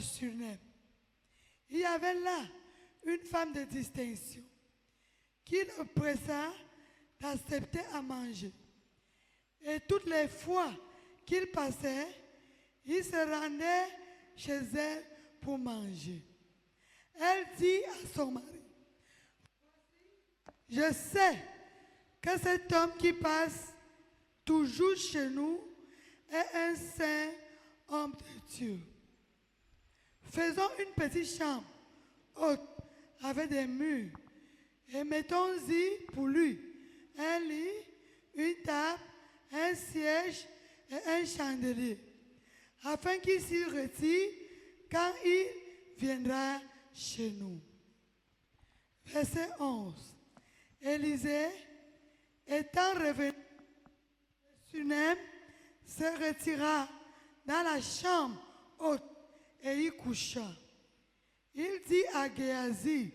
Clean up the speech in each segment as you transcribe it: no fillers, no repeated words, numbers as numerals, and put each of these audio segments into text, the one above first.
Sunem. Il y avait là une femme de distinction qui le pressa d'accepter à manger. Et toutes les fois qu'il passait, il se rendait chez elle pour manger. Elle dit à son mari, je sais que cet homme qui passe toujours chez nous est un saint homme de Dieu. Faisons une petite chambre haute avec des murs et mettons-y pour lui un lit, une table, un siège et un chandelier, afin qu'il s'y retire quand il viendra chez nous. Verset 11. Élisée, étant revenu, Sunem se retira dans la chambre haute et y coucha. Il dit à Géasi,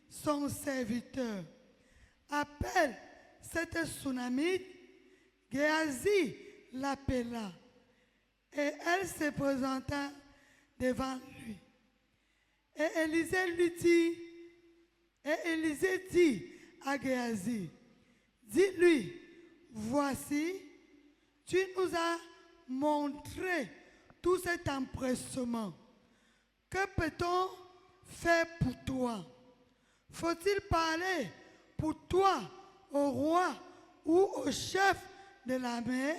son serviteur, appelle cette Sunamite. Géasi l'appela et elle se présenta devant lui. Et Élisée dit à Géasi, dis-lui, voici, tu nous as montré tout cet empressement. Que peut-on faire pour toi? Faut-il parler pour toi au roi ou au chef de l'armée?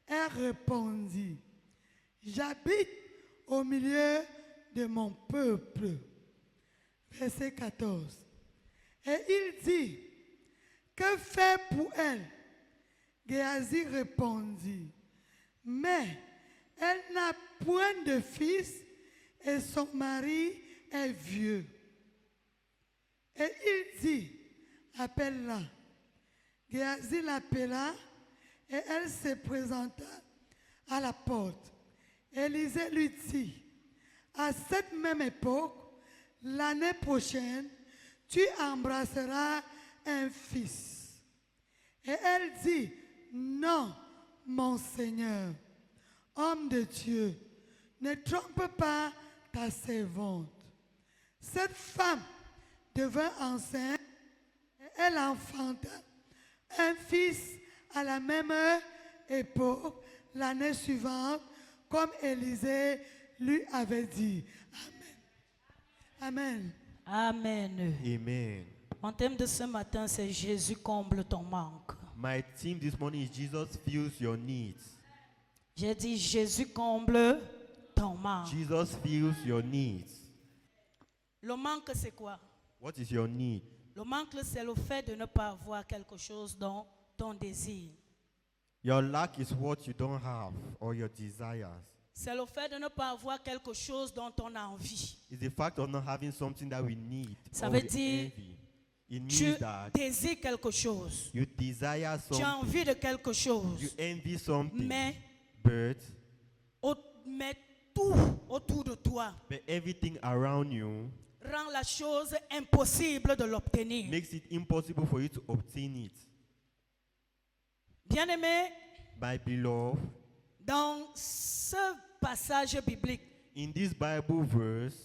Elle répondit, j'habite au milieu de mon peuple. Verset 14. Et il dit, que faire pour elle? Géasi répondit, mais elle n'a point de fils et son mari est vieux. Et il dit, appelle-la. Géasi l'appela et elle se présenta à la porte. Élisée lui dit, à cette même époque, l'année prochaine, tu embrasseras un fils. Et elle dit, non, mon Seigneur, homme de Dieu, ne trompe pas ta servante. Cette femme devint enceinte et elle enfanta un fils à la même époque, l'année suivante, comme Élisée lui avait dit. Amen. Amen. Amen. Mon thème de ce matin, c'est Jésus comble ton manque. My theme this morning is Jesus fills your needs. J'ai dit Jésus comble ton manque. Jesus fills your needs. Le manque, c'est quoi? What is your need? Le manque, c'est le fait de ne pas avoir quelque chose dont ton désir. Your lack is what you don't have or your desires. C'est le fait de ne pas avoir quelque chose dont on a envie. It's the fact of not having something that we need. Ça or veut we dire, envy. It tu means that désires quelque chose. you desire Tu as something. envie de quelque You chose. envy something. Mais But tout autour de toi everything around you rend la chose impossible de l'obtenir. makes it impossible for you to obtain it. Bien-aimé, My beloved, dans ce passage biblique, in this Bible verse,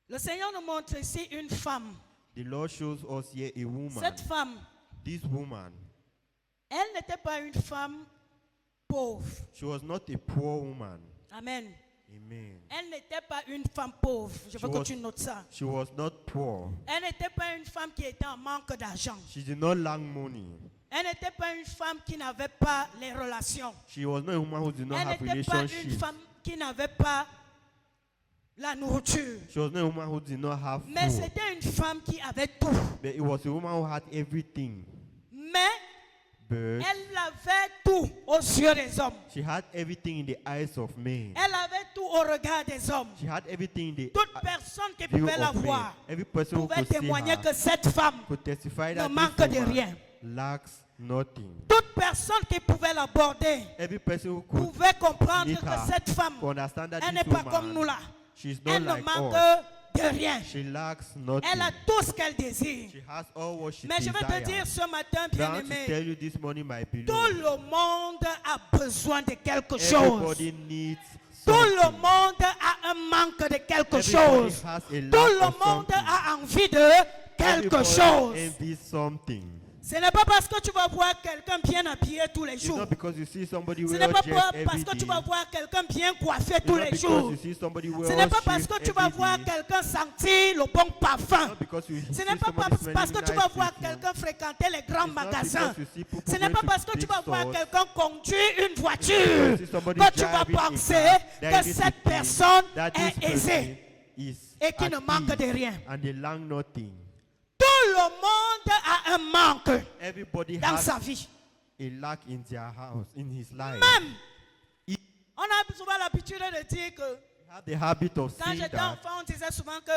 le Seigneur nous montre ici une femme. the Lord shows us here a woman. Cette femme, This woman, elle n'était pas une femme pauvre. she was not a poor woman. Amen. Amen. Elle n'était pas une femme pauvre. Je veux que tu notes ça. She was not poor. Elle n'était pas une femme qui était en manque d'argent. She did not lack money. Elle n'était pas une femme qui n'avait pas les relations. She was not a woman who did not Elle have n'était pas une relationships. femme qui n'avait pas la nourriture. She was not a woman who did not have Mais food. c'était une femme qui avait tout. But it was a woman who had everything. Mais But elle avait tout aux yeux des hommes. she had everything in the eyes of men. Elle avait tout au regard des hommes. She had everything in the Toute personne qui view pouvait la of men. voir Every person who pouvait could see témoigner her que cette femme could testify ne that manque this de woman rien. lacks nothing. Toute personne qui pouvait l'aborder Every person who could pouvait comprendre meet que her cette femme, could understand that elle n'est this pas comme nous woman, là. she's not Elle ne like manque us. de rien. She lacks nothing. Elle a tout ce qu'elle désire. She has all what she Mais je vais te desires. dire ce matin, But I want to bien-aimé, tell you this morning, my tout beloved, le monde a besoin de quelque chose. everybody needs Tout something. le monde a un manque de quelque Everybody chose. has a Tout lack le of monde something. a envie de quelque Everybody chose. envies something. Ce n'est pas parce que tu vas voir quelqu'un bien habillé tous les It's jours. not because you see somebody Ce wear n'est pas dress parce every que tu day. vas voir quelqu'un bien coiffé It's tous not les because jours. you see somebody Ce wear n'est pas parce shirt que tu vas every voir day. quelqu'un sentir le bon parfum. Not because you Ce see n'est pas somebody parce que tu smelling vas nice voir perfume. quelqu'un fréquenter les grands It's not magasins. because you see people Ce n'est going pas to parce que tu big vas voir stores. quelqu'un conduire une It's voiture not because you see somebody que tu vas driving a penser car que that you cette think personne that this est aisée person is et qui at ne manque de ease rien. and they lack nothing. Tout le monde a un manque Everybody dans has sa vie. a lack in their house, in his life. Même, He- on a souvent l'habitude de dire que have the habit of quand saying j'étais that enfant, on disait souvent que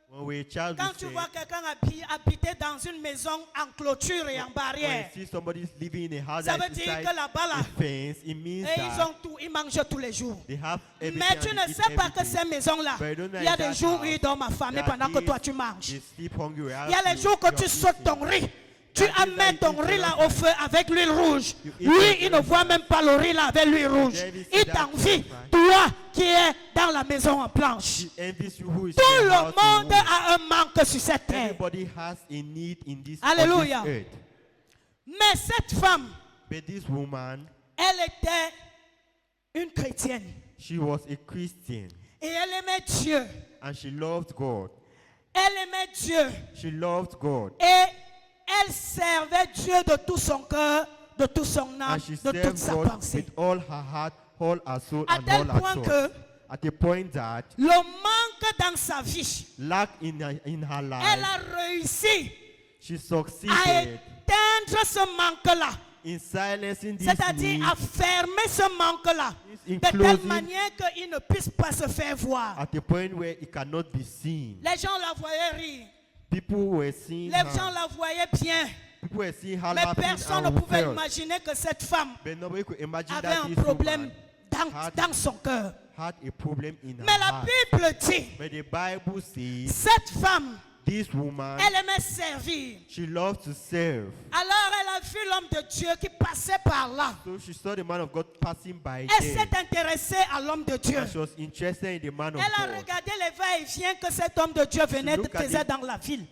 when we're a child, quand we tu say, vois quelqu'un habiter dans une maison en clôture et en when barrière, you see somebody living in a house ça that veut is dire inside que là-bas, là, a fence, it means et ils that ont tout, ils mangent tous les jours. they have everything Mais tu and ne they eat sais pas que everything. ces maisons-là, But you don't know il y a in des that jours où house ils dorment affamés that pendant que they- toi tu manges. They sleep hungry Il y a les jours que tu sautes ton riz. Tu amènes ton riz là au feu avec l'huile rouge. Lui, il ne voit même pas le riz là avec l'huile rouge. Il t'envie, toi qui es dans la maison en planche. He envies you who is Tout in le the house in monde wood. a un manque sur cette terre. Everybody has a need in this, Alléluia. on this earth. Mais cette femme, But this woman, elle était une chrétienne. she was a Christian Et elle aimait Dieu. and she loved God. Elle aimait Dieu. She loved God Et elle servait Dieu de tout son cœur, de tout son âme, and she de toute served sa God pensée. with all her heart, all her soul, À and tel all her point soul. que At the point that le manque dans sa vie, lack in her elle life, a réussi she à succeeded éteindre ce manque-là. in silencing this C'est-à-dire need, à fermer ce manque-là. in De telle closing manière qu'il ne puisse pas se faire voir. at the point where it cannot be seen. Les gens la voyaient rire. People were seeing Les gens her. la voyaient bien. People were seeing her Mais laughing personne ne and pouvait felt. imaginer que cette femme But nobody could imagine avait that un this problème woman dans son cœur. had a problem in her Mais la heart. Bible dit, But the Bible says cette femme, this woman, elle aimait servir. she loved to serve. Alors elle a vu l'homme de Dieu qui passait par là. So she saw the man of God passing by Elle there. s'est intéressée à l'homme de Dieu. And she was interested in the man of Elle a God. regardé les va-et-vient que cet homme de Dieu venait de looked at faisait it. dans la ville.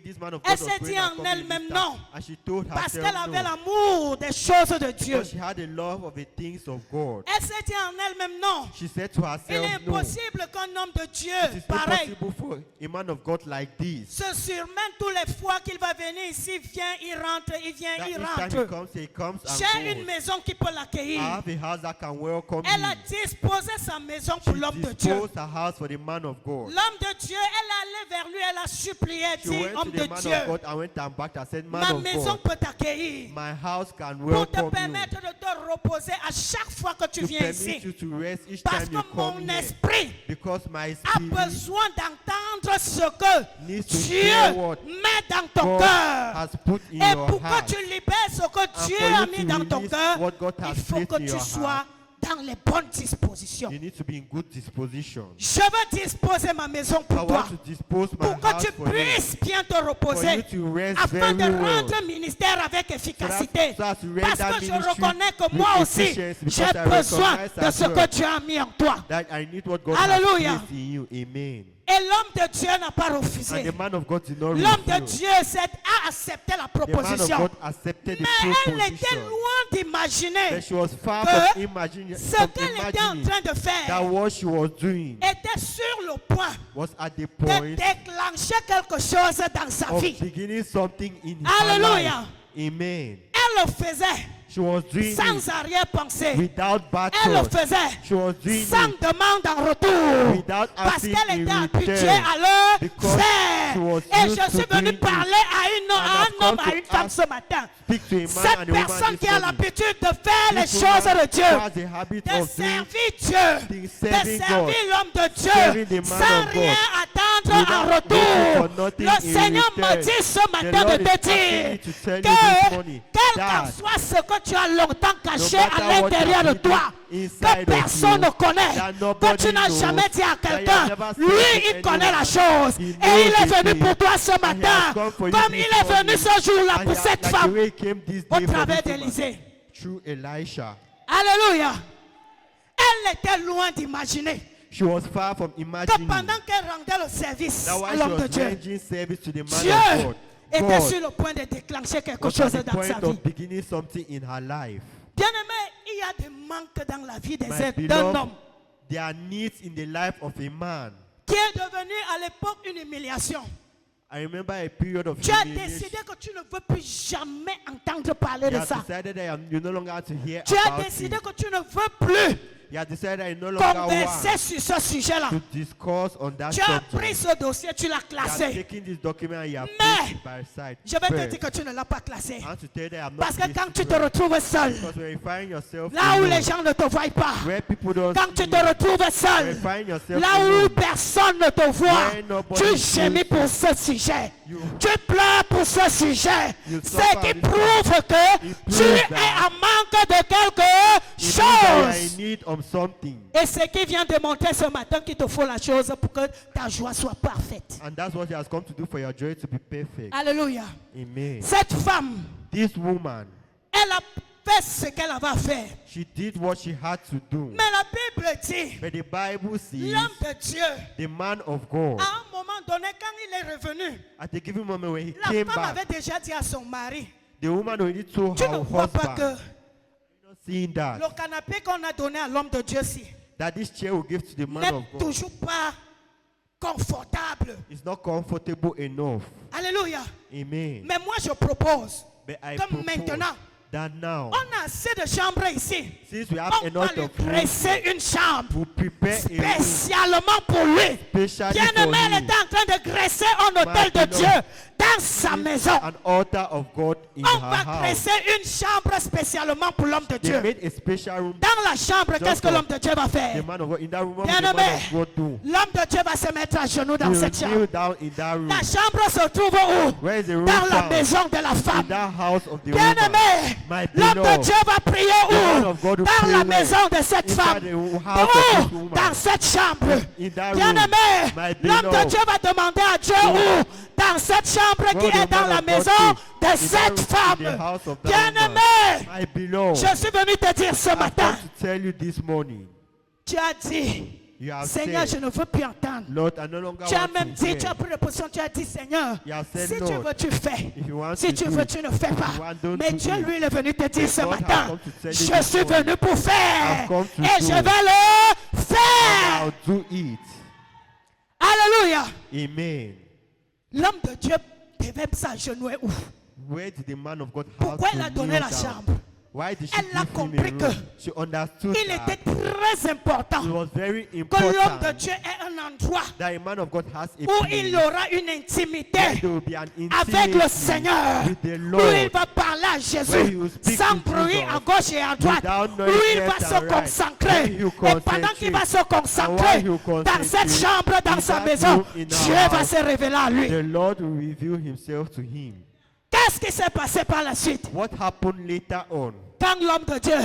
This man of Elle God was s'est going dit en and coming in elle-même this non. town. And she told Parce herself qu'elle avait no. l'amour des choses de Dieu. Because she had a love of the things of God. Elle s'est dit en elle-même non. She said to Il est herself, no, it impossible qu'un homme de Dieu, is not pareil, possible for a man of God like this. se surmène tous les fois qu'il va venir ici, vient, il rentre, il vient, That il each time rentre. he comes J'ai and une goes. maison qui peut I l'accueillir. have a house that can welcome Elle a you. disposé sa maison pour She l'homme de Dieu. disposed her house for the man of God. L'homme de Dieu, elle est allée vers lui, elle a supplié, elle She dit, went to homme the de man Dieu, of God and went and back and said, man ma of maison God, peut t'accueillir my house can pour te welcome you. permettre de te reposer à chaque fois que tu To viens permit ici. you to rest each Parce time you que mon come here. esprit Because my a spirit besoin d'entendre ce que needs to Dieu hear what met dans ton God cœur. has put in Et your pour que heart. tu libères ce que And Dieu for you a mis to dans ton release cœur, what God has il faut placed que in tu your sois heart. dans les bonnes dispositions. You need to be in good disposition. Je veux disposer ma maison I pour toi, want to dispose my pour que house tu for you. puisses bien te For you reposer, to rest afin de very well. rendre ministère avec efficacité. So as to render Parce que je ministry reconnais que with moi aussi, efficiency, because j'ai I besoin recognize de as ce well que Dieu a mis en toi. That I need what God Alléluia. has placed in you. Amen. Et l'homme de Dieu n'a pas And refusé. the man of God did not L'homme de refuse. Dieu a accepté la The man of proposition. God accepted the Mais elle était proposition. loin d'imaginer But she was far que from imagining, ce qu'elle était en train de that faire what she was doing était sur le point was at the de point déclencher quelque chose dans sa of vie. beginning something in her Alléluia. life. Amen. Elle le faisait She was doing sans it arrière-pensée. without Elle le battle. faisait She was doing sans it demande en retour. without Parce asking qu'elle in était habituée return. à le Because faire. she was Et used je suis to venu doing parler it. à And un I've homme, come à to une femme ask- ce matin. Speak to a man Cette and a woman personne this qui a morning. l'habitude de faire les This choses woman de Dieu, who has the habit de of doing servir Dieu, things, de serving servir God, l'homme de serving Dieu, the man sans of God, rien attendre en without waiting retour. for nothing Le in Seigneur m'a return. dit ce The matin Lord de is te asking dire me to tell you que this morning quel qu'en that soit ce que tu as longtemps caché no à matter what l'intérieur you de have toi, hidden que inside of personne ne you, connaît, that que nobody tu n'as knows, jamais dit à that you quelqu'un, have never said lui to il connaît la anyone. chose. He Et knows il est the venu thing. pour toi ce And he matin, has come for you comme this il est venu morning. ce jour-là And pour he- cette like the femme way he came this au day for travers this woman, d'Élisée. through Elisha. Alléluia. Elle Elle était loin d'imaginer She was far from que imagining pendant qu'elle rendait le service that à while she l'homme de was Dieu, rendering service to the man Dieu of God, était God sur le point de déclencher quelque was chose at the dans sa point vie. of beginning something in her life. Bien-aimé, il y a des manques dans la vie My d'un beloved, homme there are needs in the life of a man. qui est devenu à l'époque une humiliation. I remember a period of Tu as humiliation. décidé que tu ne veux plus jamais entendre parler You de have ça. decided that you no longer want to hear Tu as about décidé it. que tu ne veux plus You have decided that you no longer converser want sur ce sujet-là. to discuss on that Tu as subject. pris ce dossier, tu l'as You have classé. taken this document and you have Mais, placed it by side. Je vais te first. dire que tu ne l'as pas classé. I want to tell you that I'm not Parce que placed quand it tu te well. retrouves seul, Because when you find yourself là où alone, les gens ne te voient pas, where people don't quand tu see te you, retrouves when you seul, find yourself là où alone, personne ne te voit, Where nobody tu sees gémis you. pour ce sujet. You- Tu pleures pour ce sujet. You Ce suffer qui this prouve que It tu proves es that en manque de quelque it means that you are in chose. need of something. Et ce qui vient de montrer ce matin qu'il te faut la chose pour que ta joie soit parfaite. And that's what he has come to do for your joy to be perfect. Alléluia. Amen. Cette femme, This woman, elle a fait ce qu'elle avait à faire. she did what she had to do. Mais la Bible dit, But the Bible says l'homme de Dieu, the man of God, à un moment donné, quand il est revenu, at a given moment when he la came femme back, avait déjà dit à son mari, the woman already told tu her ne vois pas husband, que you're not seeing that, le canapé qu'on a donné à l'homme de Dieu-ci that this chair will give to the man n'est of God toujours pas confortable. is not comfortable enough. Alléluia. Amen. Mais moi, je propose But I que propose maintenant, that now, on a assez de chambres ici. since we have On va enough lui of room, dresser une chambre to prepare a room spécialement pour lui. specially Bien-aimé, elle for était en train de graisser un hôtel de beloved, Dieu dans sa maison. an altar of God in On her va house. dresser une chambre spécialement pour l'homme de They Dieu. made a special room. Dans la chambre, qu'est-ce que for l'homme de Dieu va The faire? man of God in that room. What will the Bien-aimé, man of God do? l'homme de Dieu va se mettre à genoux He dans will cette kneel chambre. down in that room. La chambre se trouve où? Where is the room Dans la found? maison de la In femme. that house of the woman. Bien-aimé, My l'homme de beloved, Dieu va prier the man où? of God will Dans pray la where? maison de cette Inside femme. the house of this Où? woman. Dans cette chambre. In that room. Bien-aimé, My l'homme de beloved, Dieu va demander à Dieu où? Dans cette chambre qui Where est the dans man la of God maison is. de In cette that room, in the femme. house of that Bien-aimé, My beloved, je suis venu te dire ce I've matin, come to tell you this morning. tu as dit, You have Seigneur, je said, ne veux plus entendre. Lord, I no longer Tu as want même to dit, tu as hear. pris la position, tu as dit, Seigneur, You have said, si tu Lord, veux, tu fais. if you want Si to tu do veux, it, tu ne fais pas. you want, don't Mais do Dieu, it. lui, il est venu te dire ce God has matin, come to tell you je this suis morning. venu pour faire. I've come to Et do je it. vais le faire. I'll do it. Alléluia. Amen. L'homme de Dieu devait s'agenouiller où? Where did the man of God have Pourquoi to elle a donné kneel la down? chambre? Why did she Elle a give him compris a que room? She understood Il that était très important it was very que l'homme de important Dieu ait un endroit that a man of God has a où place il aura une where intimité there will be an avec le intimacy Seigneur, with the où il Lord, va parler à where he Jésus will speak sans to bruit Jesus à gauche et à droite, without où noise il va left se and right, concentrer. where he will Et pendant qu'il va se concentrate, concentrer and while he will dans cette concentrate chambre, dans in sa that maison, room in our Dieu va house, se révéler à lui. the Lord will reveal himself to him. Qu'est-ce qui s'est passé par la suite? What happened later on Quand l'homme de Dieu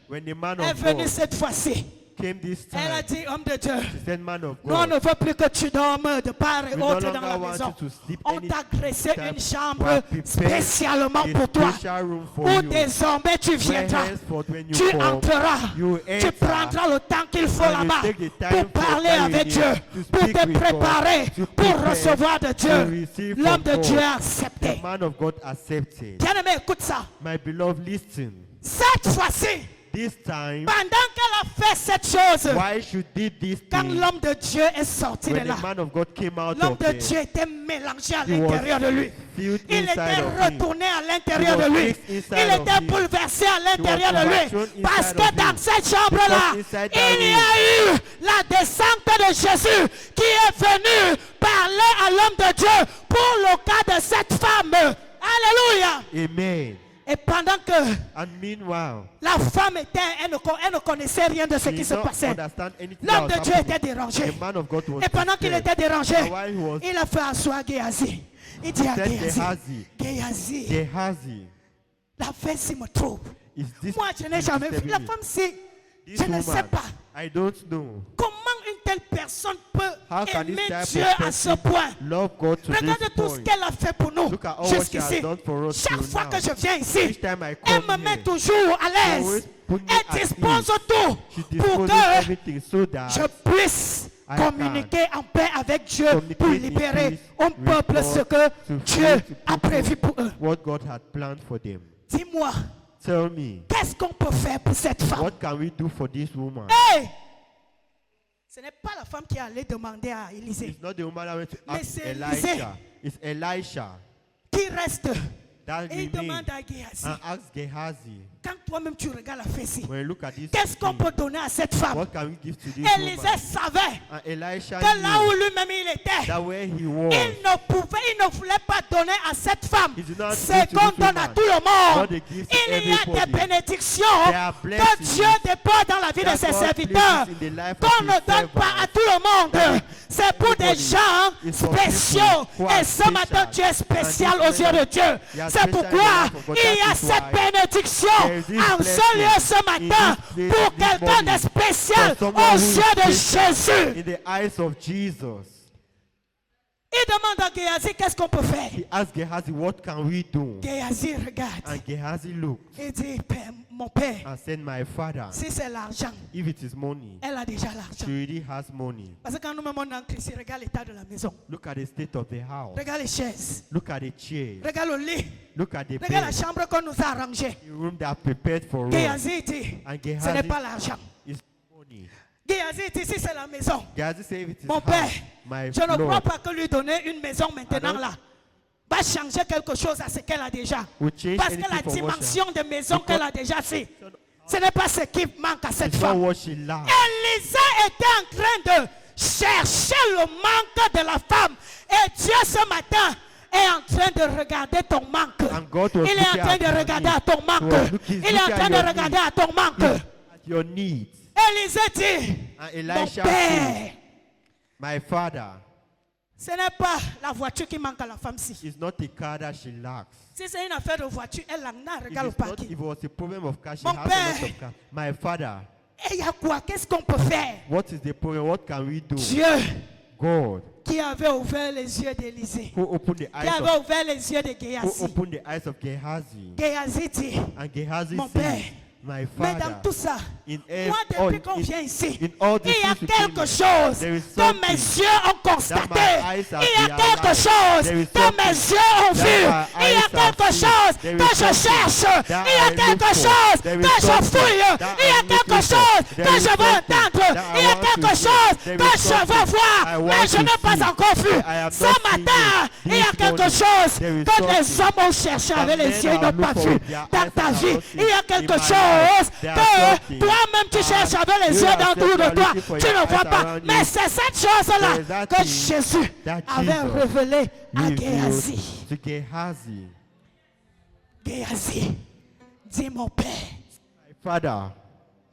when the man est of venu God cette fois-ci, came this elle a time? dit, homme de Dieu, She said, man of nous on ne God, veut plus que tu dormes de part et we no autre dans longer la want maison. you to sleep On t'a dressé anytime. une We chambre have prepared spécialement a pour toi. special room for Où you. désormais tu Where viendras. henceforth when you Tu come, entreras. you Tu enter, prendras le temps qu'il faut and you là-bas take the time pour for parler time avec you Dieu, need to pour speak te with God, préparer, to pour prepare recevoir de to Dieu. receive L'homme from de Dieu God. a The accepté. man of God accepted. Bien-aimé, écoute ça. My beloved, listen. Cette fois-ci, This time, pendant qu'elle a fait cette chose, why she did this quand thing, l'homme de Dieu est sorti de when là, the man of God came out l'homme of de there, Dieu était mélangé à he was l'intérieur de lui. filled Il inside était of him. retourné à l'intérieur He was de lui. fixed inside Il of était him. bouleversé à l'intérieur He was de lui. overthrown Parce inside que of dans him. cette chambre-là, Because inside that il y a eu la descente de Jésus qui est venu parler à l'homme de Dieu pour le cas de cette femme. Alléluia. Amen. Et pendant que And meanwhile, la femme était, elle ne connaissait rien de ce she qui did se not passait. understand anything L'homme that de was Dieu happening. était dérangé. The man of God was Et pendant qu'il disturbed. était dérangé, And while he was il a fait asseoir Géhazi. Il dit à said, Géhazi, Géhazi, Géhazi, Gehazi, la fesse me trouble. is this Moi, je n'ai jamais vu. La femme, c'est, This je ne sais woman, pas. I don't know. Comment une telle personne peut How can this aimer type Dieu of à ce person point? love God to Regardez this tout ce point? qu'elle a fait pour nous Look at all what she has jusqu'ici. done for us Chaque till fois now. que je viens ici, Each time I elle come me met here, toujours à l'aise. always put me Elle at dispose ease. tout She pour disposes que everything so that je puisse I communiquer en paix avec Dieu communicate pour in libérer peace un with peuple God, ce que to Dieu free to a people prévu pour eux. what God had planned for them. Dis-moi, Tell me, qu'est-ce qu'on peut faire pour cette femme? what can we do for this woman? Hey! Ce n'est pas la femme qui allait demander à Élisée. It's not the woman that went to Mais ask c'est Elisha. It's Elisha Qui reste that et il remained demande à Géhazi. and asked Gehazi, Quand toi-même tu regardes la fesse, when you look at this, qu'est-ce qu'on thing, peut donner à cette femme? what can we give to this Élisée woman? savait And Elisha que là où knew lui-même il était, that where he il was, ne voulait pas donner à cette femme He did not ce give to qu'on this donne à woman tout le what monde. they give to Il y a des everybody. bénédictions There are que blessings Dieu dépose dans la vie de that ses God serviteurs places in the life of qu'on his ne donne pas à servants. tout le monde. That C'est pour des everybody gens is for spéciaux. people who are Et ce matin, special. tu es spécial And aux this yeux de moment, Dieu. you are C'est special in the pourquoi life of God. il y a That is cette why bénédiction there is this en ce blessing lieu ce in matin this place pour this quelqu'un de morning spécial for someone aux who is yeux de special Jésus. in the eyes of Jesus. Il demande à Géhazi qu'est-ce qu'on peut faire. He asked Gehazi, what can we do? Géhazi regarde. And Gehazi looked Il dit, Père, mon père, and said, my father, si c'est l'argent, if it is money, elle a déjà she l'argent. already has money. Parce que quand nous-mêmes on entre ici, regarde l'état de la maison. Look at the state of the house. Regarde les chaises. Look at the chair. Regarde le lit. Look at the Regarde la bed. chambre qu'on nous a arrangée. The room that are prepared for us. Géhazi dit, And ce n'est Gehazi pas l'argent. is money. Géhazi dit, si c'est la maison. Gehazi said, if it is Mon père, house, my je ne crois Lord, pas que lui donner une maison maintenant don't- là va changer quelque chose à ce qu'elle a déjà. will change Parce que anything la from what she dimension de maison Because- qu'elle a déjà, ce n'est pas ce qui manque à cette It's not femme. what she lacks. Élisée était en train de chercher le manque de la femme. Et Dieu ce matin est en train de regarder ton manque. And God was Il est en looking train at de your regarder needs. à ton He manque. was looking- Il est en looking train at de your regarder needs. à ton manque. At your needs. Élisée dit, And mon Elisha père, said, my father, ce n'est pas la voiture qui manque à la femme-ci. it's not a car that she lacks. Si c'est une affaire de voiture, elle en a, If, regarde le it's not, parking. if it was a problem of car, she Mon has a lot père. of car. My father, Et il y a quoi? Qu'est-ce qu'on peut faire? what is the problem? What can we do? Dieu God, qui avait ouvert les yeux d'Élisée, who opened the qui eyes avait of, ouvert les yeux de who Géhazi. opened the eyes of Gehazi. Géhazi dit, And Gehazi mon said, père, my mais dans father, tout ça, in moi all, depuis qu'on vient ici, in all il these y a things we quelque came, chose there is que mes something yeux ont constaté. that my eyes have Il y a quelque realized. chose There is que mes something yeux ont that vu. my Il y a eyes have quelque seen. chose There que is je something cherche. that Il y a I quelque look for. chose There que is je something fouille. that Il y a I'm quelque looking for. chose There que is je veux something entendre. that I Il y a want to quelque see. chose There que is je veux something voir. I want Mais je to n'ai pas see. encore vu. I have Ce not seen matin, it. il y a This quelque morning, chose there is que les something hommes ont cherché avec that les men yeux et have n'ont pas looked vu. for with their Dans eyes ta and have vie, not seen. il y a In quelque my chose life, there are que something toi-même tu that cherches avec les you yeux dans yourself autour de are toi. looking for Tu your ne vois eyes pas. around Mais you. c'est cette chose-là There is that que thing Jésus that avait Jesus révélé à revealed Géhazi. to Gehazi. Géhazi, dis mon père, My father,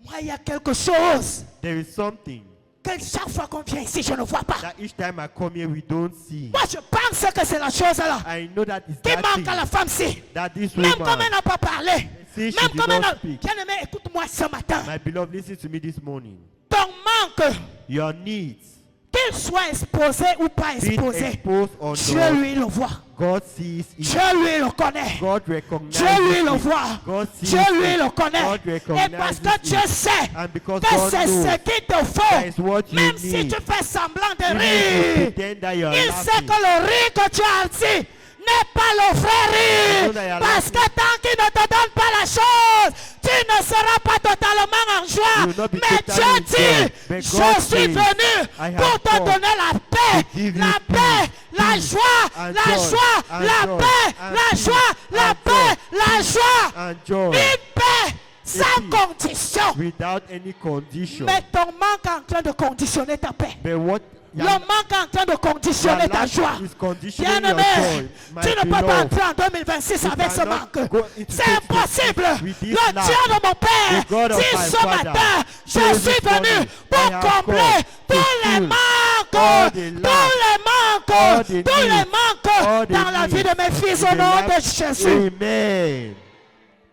moi il y a quelque chose there is something que chaque fois qu'on vient ici, je ne vois pas. that each time I come here we don't see. Moi je pense que c'est la chose-là I know that is qui that manque thing à la femme-ci. that this Même comme woman, elle n'a pas parlé, see, she même did comme elle not n'a... speak. Bien-aimé, écoute-moi ce matin. My beloved, listen to me this morning. Ton manque, Your needs, qu'il soit exposé ou pas be it exposé, exposed or Dieu not, lui le voit. God sees it. Dieu lui le connaît. God recognizes Dieu lui le it. voit. God sees Dieu lui it. le connaît. God Et recognizes parce que Dieu it. sait And because que God c'est knows ce qu'il te that is faut, what you même si need. tu fais semblant de Even if you rire, pretend that you are il sait laughing, que le rire que tu as ici n'est pas le vrai You know that rire. you are Parce laughing. que tant qu'il ne te donne pas la chose, tu ne seras pas totalement en You joie. will not be Mais totally Dieu in joy. dit, But je God suis says, venu I have pour te come donner la paix, to give la you paix, peace, la peace, joie, and la joy, joie, and la joy, paix, and la peace, joie, la and paix, joy, la joie. and joy Une paix sans peace. condition. without any condition. Mais ton manque est en train de conditionner ta paix. But what Le manque est en train de conditionner your ta lack joie. is conditioning your Bien-aimé, joy, my tu ne peux pas beloved. entrer en 2026 You avec ce cannot manque. go into C'est 2026 impossible. with this Le lack. Dieu de mon Père The God of dit my ce Father matin, je says suis this venu morning, pour I have combler come tous to les fill manques, all the tous lack, les manques, all the tous les needs, manques all the dans la vie needs de mes fils in au the nom de life- Jésus. Amen.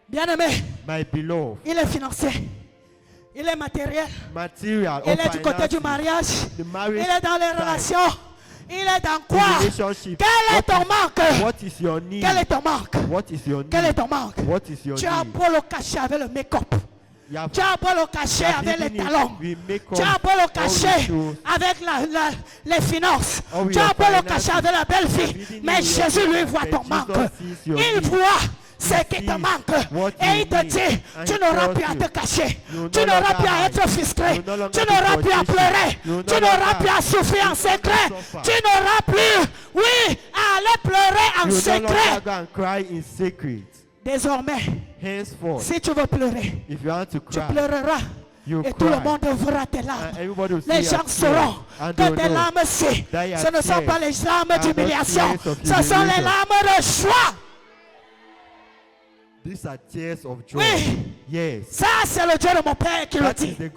Bien-aimé, My beloved, il est financé. Il est matériel. material, Il or est du côté du finances, mariage. the Il marriage est dans les side, relations. Il est dans the quoi? relationship. Quel est ton manque? What is your need? Quel est ton manque? What is your need? Quel est ton manque? What is your Tu as need? beau le cacher avec le make-up. You have- Tu as beau le cacher you have avec les hidden it talons. with makeup, Tu as beau le or with cacher shoes, avec les finances. or with Tu as your beau le finances. cacher avec la belle You have fille. hidden Mais it with your Jésus lui finances, voit but ton Jesus manque. sees your Il need. voit ce qui te sees manque. what Et you il te need. dit, And tu he n'auras tells plus à you, te cacher. you will Tu no n'auras longer plus à hide. être frustré. You will no longer Tu be n'auras plus à conditioned. pleurer. You will Tu no n'auras longer- plus à souffrir you en will no secret. longer suffer. Tu n'auras plus, oui, à aller pleurer en You will no secret. longer go and cry in secret. Désormais, Henceforth, si tu veux pleurer, if you want to tu cry, pleureras. you Et tout le cry. monde verra tes larmes. And everybody will Les see gens your sauront tears. And que they will tes know larmes-ci, that your ce ne sont tears pas les larmes are not d'humiliation, tears of ce sont les humiliation. larmes de joie. These are tears of joy. Oui. Yes. Ça, c'est le Dieu de mon Père qui le That is dit. the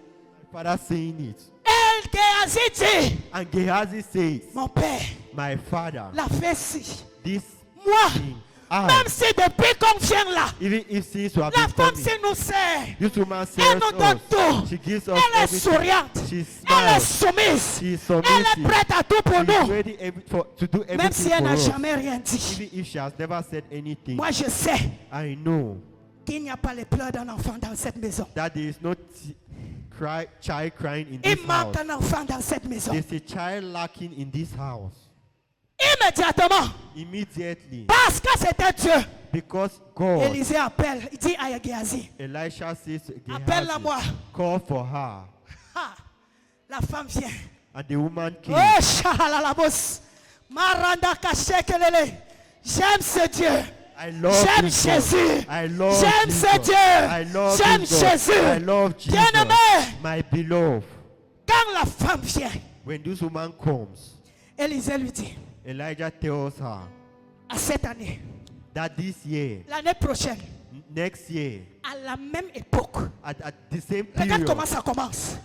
Father saying it. El Géasi dit, And Gehazi says, mon Père my father, l'a fait ci. this Moi, thing, même si depuis qu'on vient là, even if since you have la been femme coming, si nous sert, this woman elle serves nous donne us. tout. She gives us Elle est everything. souriante. She Elle est smiles. soumise. She is Elle est submissive. prête à tout pour She is nous. ready to do Même everything si elle for n'a us. jamais rien dit. Even if she has never said anything, Moi, je sais I know qu'il n'y a pas les pleurs d'un enfant dans cette maison. that there is no child crying in Il this manque house. un enfant dans cette maison. There's a child lacking in this house. Immédiatement, Immediately, parce que c'était Dieu, because God, Élisée appelle, il dit à Géasi, Elisha says to Gehazi, appelle-la-moi. call for her. Ah, la femme vient. And the woman came. Oh, shahalalabos. Maranda kashekelele. J'aime ce Dieu. I love J'aime this God. Jésus. I love J'aime Jesus. ce Dieu. I love J'aime this God. Jésus. I love Jesus. Bien-aimé, My beloved. quand la femme vient, When this woman comes, Élisée lui dit, Elijah tells her à cette année, that this year, l'année prochaine, next year, à la même époque, at the same regarde period, comment ça commence.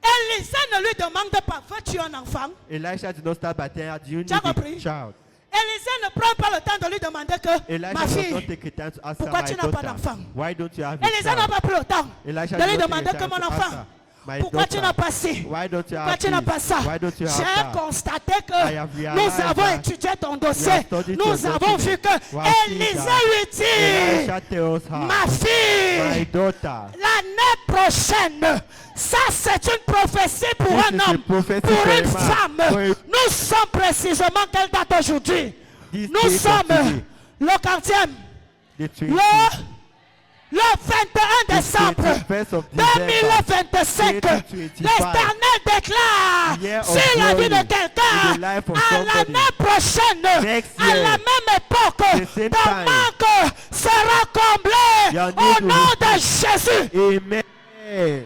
Élisée ne lui demande pas, veux-tu un enfant? Elisha did not start by telling her, do you need Tu as a compris? child? Élisée ne prend pas le temps de lui demander que, Elisha ma does not fille, take a time to ask her, pourquoi my tu n'as pas daughter, d'enfant? why don't you have a Élisée n'a child? pas pris le temps Elisha de lui did not demander take a que time mon to ask enfant, her, my pourquoi tu daughter, n'as pas ci? why don't you Pourquoi have tu n'as this? pas ça? Why don't you have J'ai that? constaté I que have nous realized avons that étudié ton we dossier. have studied your Nous avons vu document. que We have seen Élisée that. lui dit, Elisha tells her, ma my fille, daughter, l'année prochaine, ça c'est une prophétie pour This un is a homme, prophecy pour for a une man. femme. For a- Nous sommes précisément quelle date aujourd'hui? This Nous date of sommes today, le 40e, the 20th, le 21 décembre 21st of December, 2025. 2025. L'Éternel déclare Year of sur la vie de glory in quelqu'un the life of à somebody. l'année prochaine, Next à year, la même époque, the same ton time, manque sera comblé your au need will nom be de Jésus. Amen.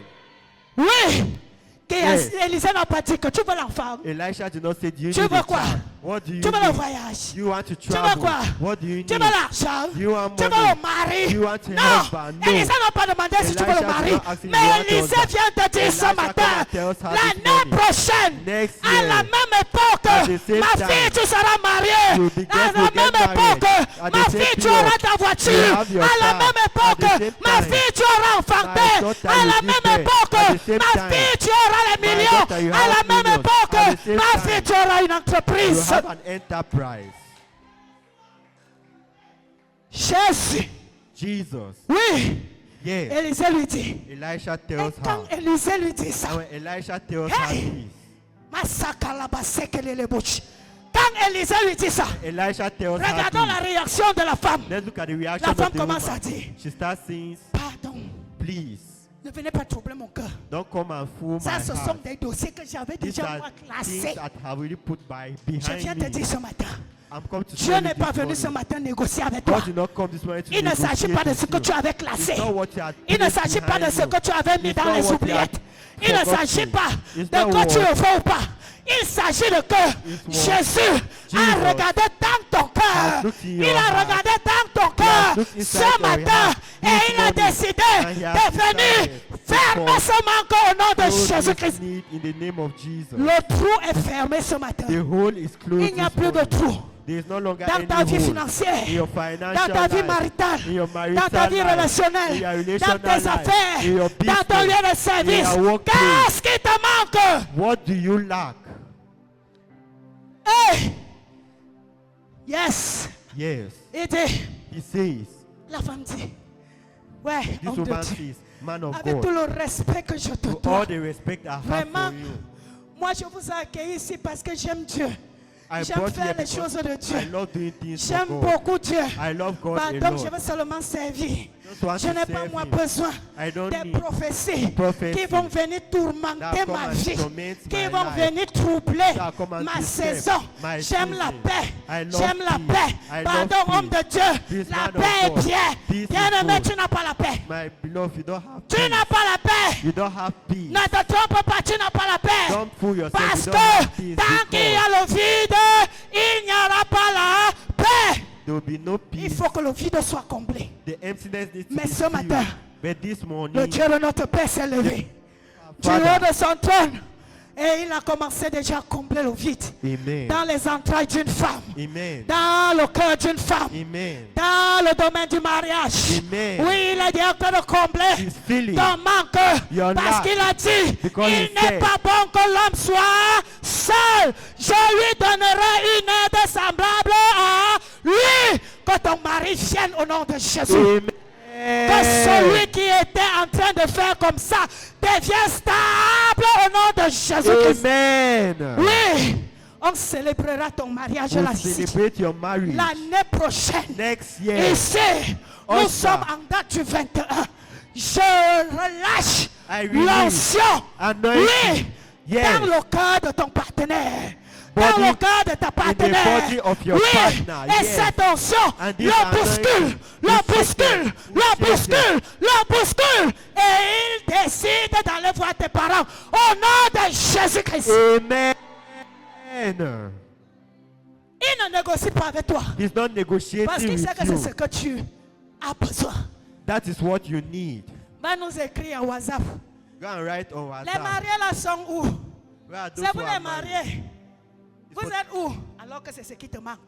Oui. Yes. Élisée n'a pas dit que tu veux l'enfant. Elisha did not say, do you Tu need veux a quoi? child? What do you Tu veux le need? voyage. You want to Tu veux travel? quoi? What do you Tu veux need? l'argent. You want Tu veux money? le mari. You want a Non. husband? No. Élisée n'a pas demandé si tu veux Elisha le did mari. not ask him, Mais you want a Élisée husband? vient te dire Elisha ce come matin, and tells her this l'année morning, prochaine, next à year, la même époque, at the same ma time, fille, tu seras mariée. you'll be À get- la you'll même get married. époque, At the ma same fille, tu period, auras ta voiture. you'll have your À la car. même At époque, the same ma time, fille, tu auras enfanté. my daughter À la will give même birth. époque, At the same ma time, fille, tu auras les my millions. daughter, you À la have même millions. époque, At the same ma time, fille, tu auras une You entreprise. have an enterprise. Jésus. Jesus. Oui. Yes. Élisée lui dit. Elisha Et tells quand her. Élisée lui dit ça, And when Elisha tells her Hey! this, quand Élisée lui dit ça, Elisha tells her regardons la this. réaction de la femme. Let's look at the reaction La of femme the commence woman. à dire, She starts saying, pardon, please, ne venez pas troubler mon cœur. don't come and fool my Ça, ce sont heart. des dossiers que j'avais These déjà are moi things classés. that have already put by Je viens behind te me. dire ce matin, I'm come to Dieu tell you n'est pas this venu ce morning. matin négocier avec toi. God did not come this morning to Il ne s'agit negotiate pas de with ce que you. tu avais It's classé. not what you had Il ne placed s'agit pas de behind ce you. que tu avais mis It's dans not les what you oubliettes. had Il ne forgotten. s'agit pas It's de not quoi tu what- le fais ou pas. Il s'agit de que It's what Jésus a Jesus regardé dans ton cœur. has looked in Il your a heart. regardé dans ton cœur ce matin et il a décidé de venir fermer ce manque au nom de Jésus-Christ. Le trou est fermé ce matin. Il n'y a plus de trou. Dans ta vie financière, dans ta vie maritale, dans ta vie relationnelle, dans tes affaires, dans ton lieu de service. Qu'est-ce qui te manque? What do you lack? Hey! Yes. Yes. Il dit, He says, la femme dit, ouais, this homme de woman Dieu, says, man of avec tout God, le respect que je te with dois, all the respect I have vraiment, for you, moi je vous ai accueilli ici parce que j'aime Dieu. I J'aime brought you faire here les because choses de I Dieu. love doing things J'aime for God. beaucoup Dieu. I love God Bah, a donc lot. je veux seulement servir. Just want Je to n'ai pas serve moi Him. besoin I don't des need prophéties prophecy qui vont venir tourmenter that come ma and vie, torment qui my vont life, venir troubler that come and ma disturb saison. my J'aime la season. paix. I love J'aime la peace. paix. I Pardon, love homme peace. de Dieu. This La man of paix est God. bien. Peace is Bien-aimé, good. tu n'as pas la paix. My beloved, you don't have Tu peace. n'as pas la paix. You don't have peace. Ne te trompe pas, tu n'as pas la paix. Don't fool yourself. Parce You don't have que peace. tant qu'il y Because a le vide, il n'y aura pas la paix. there will be no Il peace. faut que le vide soit comblé. The emptiness needs to Mais be ce matin, filled. But this le morning, Dieu de notre Père s'est levé du Father, haut de son trône et il a commencé déjà à combler le vide Amen. dans les entrailles d'une femme, Amen. dans le cœur d'une femme, Amen. dans le domaine du mariage. Amen. Oui, il a dit en train de combler He's filling ton manque your parce lack. qu'il a dit Because il he n'est said, pas bon que l'homme soit seul. Je lui donnerai une aide semblable à lui. Que ton mari vienne au nom de Jésus. Amen. Que celui qui était en train de faire comme ça devienne stable au nom de Jésus-Christ. Amen. Oui, on célébrera ton mariage We'll là-ci. celebrate your marriage L'année prochaine. next year. Ici, nous Oscar. sommes en date du 21. Je relâche I release l'onction. anointing. Oui, Yes. dans le cœur de ton partenaire. Dans Body- le cœur de ta partenaire. body of your Oui, partner, et yes. cette onction And this le bouscule, anointing le will bouscule, shake them, le will shake bouscule, le bouscule. Et il décide d'aller voir tes parents au nom de Jésus-Christ. Amen. Il ne négocie pas avec toi. He's not negotiating Parce qu'il sait que c'est with ce you. que tu as besoin. That is what you need. Va nous écrire en WhatsApp. Go and write on Les WhatsApp. mariés là sont où? Where are those C'est who vous are les mariés. Vous what- êtes où? Alors que c'est ce qui te manque.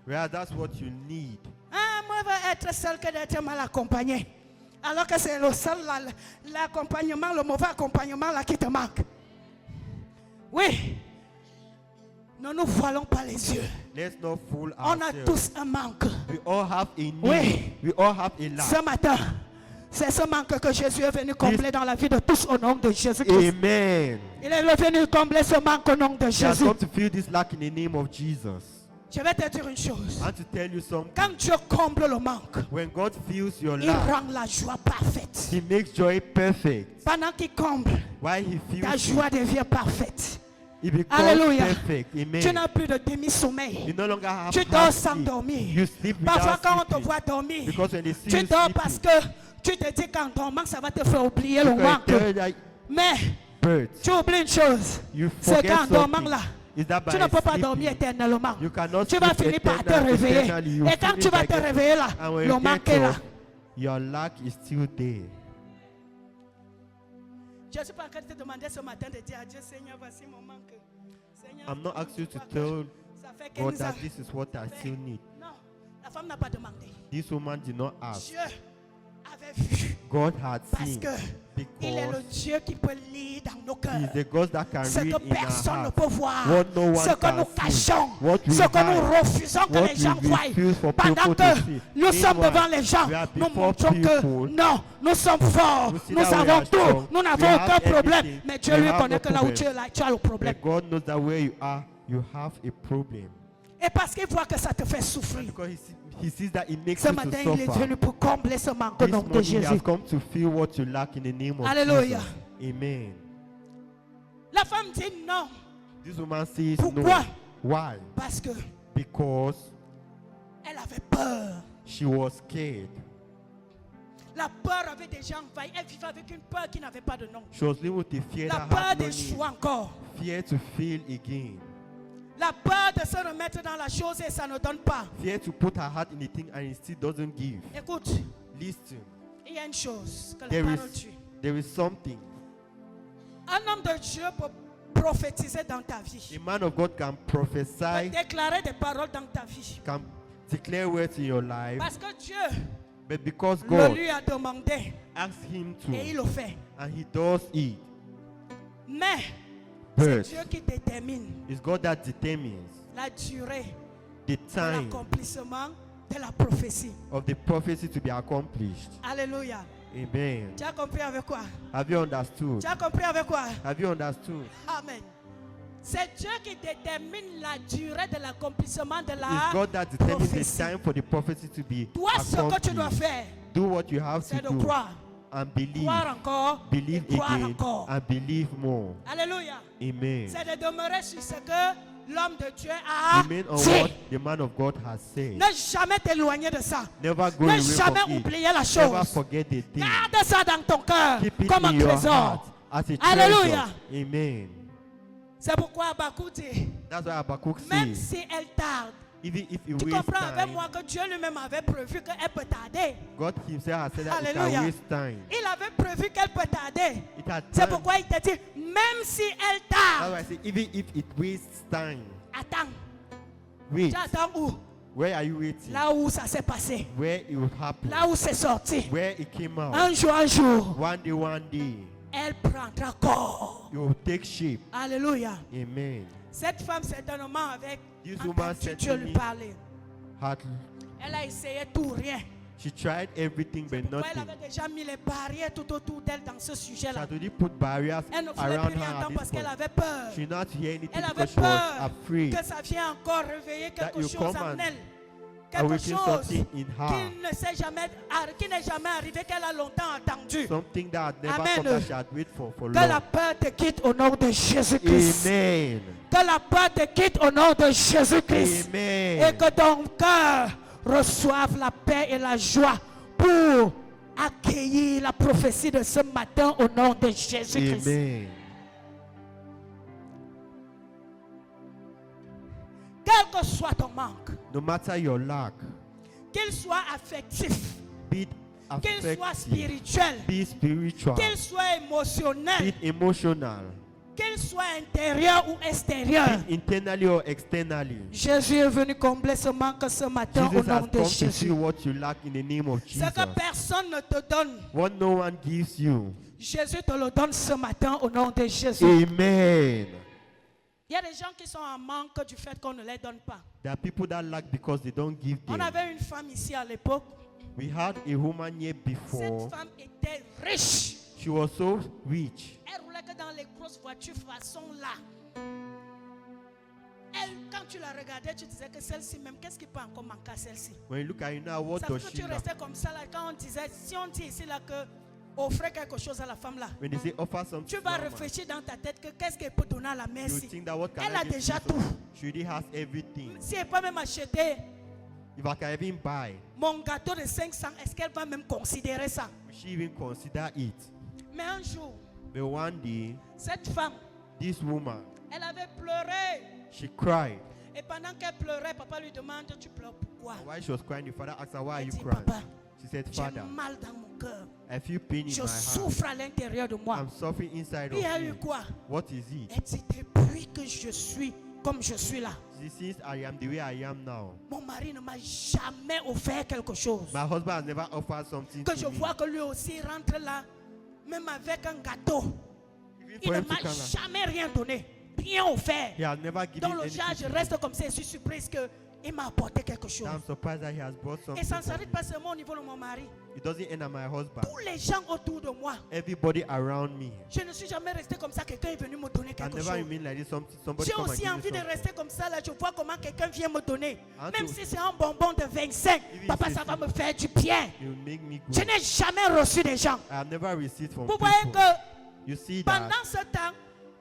Where that's what you need. Ah, moi, je veux être seul que d'être mal accompagné. Alors que c'est le seul l'accompagnement, le mauvais accompagnement là qui te manque. Oui. Ne nous voilons pas les yeux. Let's not fool On a ourselves. tous un manque. We all have a need. Oui. We all have a lack. Ce matin, c'est ce manque que Jésus est venu combler dans la vie de tous au nom de Jésus-Christ. Amen. Il est venu combler ce manque au nom de He has Jésus. come to fill this lack in the name of Jesus. Je vais te dire une chose. I want to tell you something. Quand Dieu comble le manque, When God fills your il lack, rend la joie parfaite. He makes joy perfect. Pendant qu'il comble, While He ta fills you, joie devient parfaite. He becomes Alléluia. perfect. Amen. Tu n'as plus de You demi-sommeil. no longer have Tu half dors sans sleep. dormir. You sleep Parfois, without quand on te sleeping. voit dormir, Because when they see tu you dors sleeping, parce que tu te dis qu'en dormant, ça va te faire oublier le you can manque. tell that Mais birds, tu oublies une chose. you C'est forget qu'en dormant something. là, Is that by tu ne peux pas sleeping, dormir éternellement. you cannot Tu vas sleep finir par te eternally, réveiller. eternally. You Et quand finish tu vas by te getting- réveiller là, And when le you manque get est là. up, your lack is still there. Je ne suis pas en train de te demander ce matin de dire à Dieu, Seigneur, voici mon manque. Seigneur, I'm not asking you to vois que tell ça fait God 15 ans. that this is what I still need. Non, la femme n'a pas demandé. This woman did not ask. Dieu avait vu. God had Parce seen. que il est le Because Dieu qui peut lire dans nos He is cœurs. the God that can Ce read que in our personne ne heart. peut voir. What no one Ce que can nous see. cachons. What we Ce que nous hide. refusons que What les gens we voient. refuse for Pendant people que to see. nous sommes Meanwhile, devant les gens, we are nous before montrons que people. non, nous sommes forts. We see Nous that we avons are tout. strong. Nous We n'avons have aucun problème. everything. Mais Dieu We lui have connaît no que là où problem. tu es, là, tu as le problème. But God knows that where you are, you have a problem. Et parce qu'il voit que ça te fait souffrir. Because he sees that it makes Ce you matin, to il est suffer. venu pour combler ce manque au This nom de morning he has Jésus. come to feel what you lack in the name of Alléluia. Jesus. Amen. La femme dit non. This woman says Pourquoi? no. Why? Parce que Because elle avait peur. she was scared. La peur avait déjà envahi. Elle vivait avec une peur qui n'avait pas de nom. She was living with a fear La that peur had no d'échouer name. encore. Fear to fail again. La peur de se remettre dans la chose et ça ne donne pas. Fear to put her heart in the thing and it still doesn't give. Écoute, Listen. il y a une chose que la There parole is, dit. there is something. Un homme de Dieu peut prophétiser dans ta vie. A man of God can Peut prophesy, déclarer des paroles dans ta vie. can declare words in your life, Parce que Dieu but because le God lui a demandé asks him et il to, le fait. and he does it, Mais c'est but Dieu qui détermine it's God that determines la durée the de time l'accomplissement de la prophétie. of the prophecy to be accomplished. Alléluia. Amen. Tu as compris avec quoi? Have you understood? Tu as compris avec quoi? Have you understood? Amen. C'est Dieu qui détermine la durée de l'accomplissement de It's la God that determines the prophétie. time for the prophecy to be Toi, ce que tu dois accomplished. faire, Do what you have c'est to de do croire. and believe. Croire encore. Believe Et croire again encore. and believe more. Alléluia. Amen. C'est de demeurer sur ce que l'homme de Dieu a Remain on dit. what the man of God has said. Ne jamais t'éloigner de ça. Never go Ne away jamais from it. oublier la Never chose. forget the thing. Garde ça dans ton cœur Keep it comme un in your trésor. heart as a Alléluia. treasure. Amen. C'est pourquoi Habakkuk dit, That's why Habakkuk même says, si elle tarde, even if you tu waste comprends avec time, moi que Dieu lui-même avait prévu qu'elle peut tarder. God himself has said that it Alléluia. can waste time. Il avait prévu qu'elle peut tarder. It had C'est time. pourquoi il te dit, même si elle That's tarde, why I say, even if it wastes time, attends. wait. Tu attends où? Where are you waiting? Là où ça s'est passé. Where it will happen? Là où c'est sorti. Where it came out? Un jour, One day, elle prendra corps. it will take shape. Alléluia. Amen. Cette femme certainement avec This entendu woman Dieu certainly lui parler. had, Elle a essayé tout, rien. she tried everything but Pourquoi elle nothing. avait déjà mis les barrières tout autour d'elle dans ce She sujet-là. had already put barriers Elle ne voulait around plus rien her at entendre this parce qu'elle point. avait peur. She did not hear anything Elle avait because she was peur afraid que ça vienne encore réveiller that quelque you chose come en and elle. Quelque awaken chose something in her. qui n'est jamais arrivé, qu'elle a longtemps attendu. Something that had never Amen. come that she had waited for Que la long. peur te quitte au nom de Jésus-Christ. Amen. Que la peur te quitte au nom de Jésus-Christ. Et Amen. que ton cœur reçoive la paix et la joie pour accueillir la prophétie de ce matin au nom de Jésus-Christ. Amen. Quel que soit ton manque, No matter your lack, qu'il soit affectif, be it qu'il soit affective, spirituel, be it spiritual, qu'il soit be émotionnel, it emotional, qu'il soit intérieur ou be extérieur. it internally or externally. Jésus est venu combler ce manque ce matin au Jesus nom has de come to see Jésus. what you lack in the name of Ce Jesus. que personne ne te donne, What no one gives you. Jésus te le donne ce matin au nom de Jésus. Amen. Il y a des gens qui sont en manque du fait qu'on ne les donne pas. There are people that lack because they don't give On them. avait une femme ici à l'époque. We had a woman here before. Cette femme était riche. She was so rich. Elle roulait que dans les grosses voitures façon là. Elle, quand tu la regardais, tu disais que celle-ci même, qu'est-ce qui peut encore manquer à celle-ci? When you look at her now, what Ça fait does que she tu lack? restais comme ça là. Quand on disait, si on dit ici là que offrez quelque chose à la femme là, When they say offer something, tu to vas a man, réfléchir dans ta tête que qu'est-ce qu'elle peut donner à la you merci. think that what can Elle I a give déjà to tout. someone? She already has everything. Si elle peut même acheter If I can even buy, mon gâteau de 500, est-ce qu'elle va même considérer ça? will she even consider it? Mais un jour, But one day, cette femme, this woman, elle avait pleuré. she cried. Et pendant qu'elle pleurait, papa lui demande, tu pleures pourquoi? And while she was crying, the father asked her, why are Elle you dit, crying? papa, She said, j'ai Father, mal dans mon cœur. I feel pain in Je my heart. souffre à l'intérieur de moi. I'm suffering inside Il y a of eu me. quoi? What is it? Elle dit, depuis que je suis comme je suis là, Since I am the way I am now, mon mari ne m'a jamais offert quelque chose. my husband has never offered something Que je to me. vois que lui aussi rentre là, même avec un gâteau. Even Il for ne him to m'a come, jamais rien donné, rien offert. he has never given Dans le anything genre, je to me. reste comme ça, je suis surprise qu'il m'a apporté quelque chose. I'm surprised that he has brought Et ça ne something for s'arrête me. pas seulement au niveau de mon mari. It doesn't end at my husband. Tous les gens autour de moi, Everybody around me. je ne suis jamais resté comme ça. Quelqu'un est venu me donner I quelque never chose. remain like this. Somebody J'ai come and aussi give me envie de something. rester comme ça. Là, je vois comment quelqu'un vient me donner. Hein, Même tu- si c'est un bonbon de 25, Even papa, if ça c'est- va me faire du bien. You make me Je good. n'ai jamais reçu des gens. I have never received from Vous voyez people. que You see that pendant ce temps,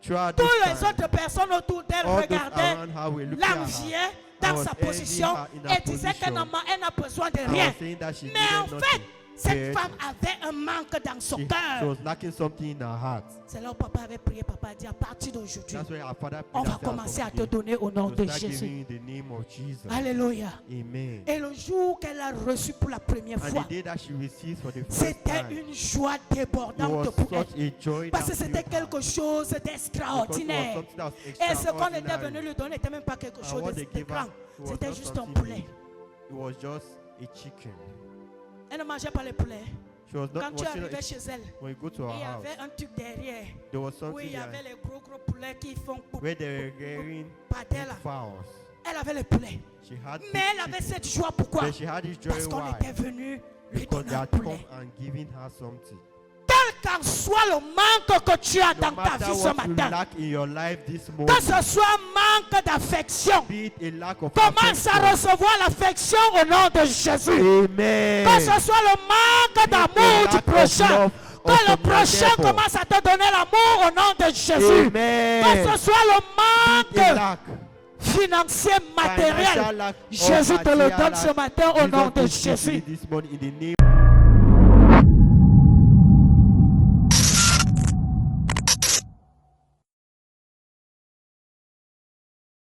throughout toutes this les time, autres personnes autour d'elle all those regardaient, around her were looking at her. l'enviaient I dans was sa envying position her in her et disaient qu'elle position. n'a besoin de I rien. was saying that she Mais en needed fait, nothing. Cette dead. femme avait un manque dans son She cœur. was lacking something in her heart. C'est là où papa avait prié. Papa a dit à partir d'aujourd'hui, That's why our father on prayed va that from commencer à te today donner au nom to de start Jésus. giving in the name of Jesus. Alléluia. Amen. Et le jour qu'elle a reçu pour la première And fois, the day that she received for the first c'était time, une joie it débordante was pour such elle. a joy Parce que that c'était filled her. quelque chose Because it was d'extraordinaire. something that was Et ce qu'on était extraordinary. venu lui donner n'était même pas quelque And chose what de they gave grand. her was C'était not juste un something poulet. big. It was just a chicken. Elle ne mangeait pas les poulets. She was not Quand tu watching arrivais it. chez elle, When you go to her il y house, avait un truc derrière there was où something il y avait there les gros poulets qui font pou- where they were rearing par terre là. fowls. Elle avait les poulets. She had Mais elle avait cette joie. Pourquoi? But she had this joy Parce qu'on why? était venu lui Because donner they un had come poulet. and given her something. Quel qu'en soit le manque que tu as No dans ta matter vie ce what you matin, lack in your life this que morning, ce soit un manque d'affection, be it a lack of commence à affection. recevoir l'affection au nom de Jésus. Amen. Que ce soit le manque d'amour du lack of prochain. love Que of le your prochain neighbor. commence à te donner l'amour au nom de Jésus. Amen. Que ce soit le Be it a manque lack, financier, financial matériel. lack, or Jésus te le material donne lack. ce matin au nom de Jesus will give you Jésus. this morning in the name